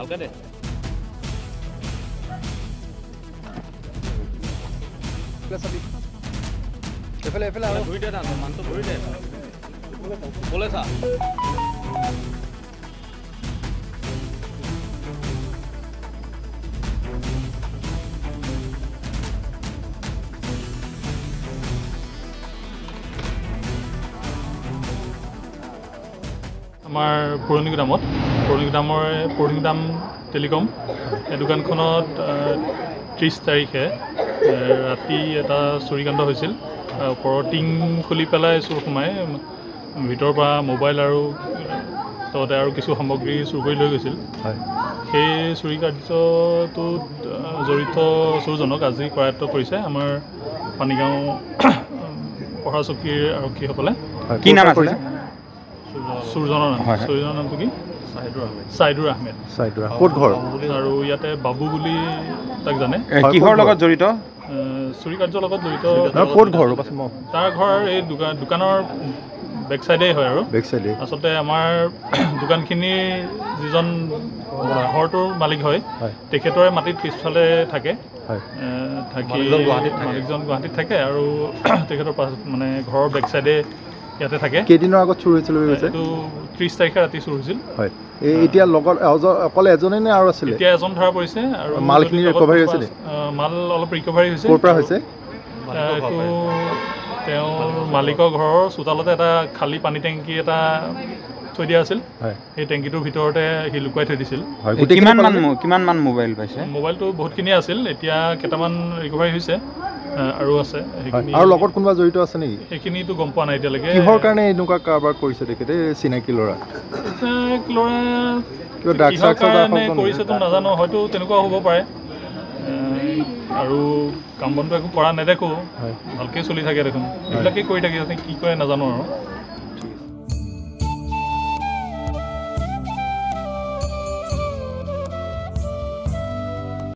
ভালকে দে এফালে এফালে আৰু ঘূৰি দে না মানুহটো ঘূৰি দে ক'লে চা আমাৰ পুৰণিগুদামৰ টেলিকম এই দোকানখনত 30 তাৰিখে ৰাতি এটা চুৰিকাণ্ড হৈছিল ওপৰৰ টিং খুলি পেলাই চুৰ সোমাই ভিতৰৰ পৰা মোবাইল আৰু লগতে আৰু কিছু সামগ্ৰী চুৰ কৰি লৈ গৈছিল সেই চুৰি কাৰ্যটোত জড়িত চোৰজনক আজি কৰায়ত্ব কৰিছে আমাৰ পানীগাঁও পঢ়া চকীৰ আৰক্ষীসকলে কি নাম আছে চুৰজনৰ নামটো কি চাইদুৰ আহমেদ ক'ত ঘৰ আৰু ইয়াতে বাবু বুলি তাক জানে কিহৰ লগত জড়িত চুৰি কাৰ্যৰ লগত জড়িত ক'ত ঘৰ তাৰ ঘৰ এই দোকানৰ বেক চাইডেই হয় আৰু বেক চাইডে আচলতে আমাৰ দোকানখিনিৰ যিজন ঘৰটোৰ মালিক হয় তেখেতৰে মাটিত পিছফালে থাকে থাকি মালিকজন গুৱাহাটীত থাকে আৰু তেখেতৰ মানে ঘৰৰ বেক চাইডে ইয়াতে থাকে কেইদিনৰ আগত চুৰ হৈছিল বুলি কৈছে এইটো 30 তাৰিখে ৰাতি চুৰ হৈছিল হয় এতিয়া লগত অকলে এজনে নে আৰু আছিলে এতিয়া এজন ধৰা পৰিছে আৰু মালখিনি ৰিকভাৰী হৈছে মাল অলপ ৰিকভাৰী হৈছে ক'ৰ পৰা হৈছে এইটো তেওঁৰ মালিকৰ ঘৰৰ চোতালতে এটা খালী পানী টেংকি এটা থৈ দিয়া আছিল সেই টেংকিটোৰ ভিতৰতে সি লুকুৱাই থৈ দিছিল কিমান মান মোবাইল পাইছে মোবাইলটো বহুতখিনি আছিল এতিয়া কেইটামান ৰিকভাৰী হৈছে আৰু আছে আৰু লগত কোনোবা জড়িত আছে নেকি সেইখিনিতো গম পোৱা নাই এতিয়ালৈকে কিহৰ কাৰণে এনেকুৱা কাৰবাৰ কৰিছে তেখেতে চিনাকি ল'ৰা কিবা ড্ৰাগছ কৰিছেতো নাজানো হয়তো তেনেকুৱা হ'ব পাৰে আৰু কাম বনটো একো কৰা নেদেখোঁ ভালকৈ চলি থাকে দেখোন এইবিলাকেই কৰি থাকে কি কৰে নাজানো আৰু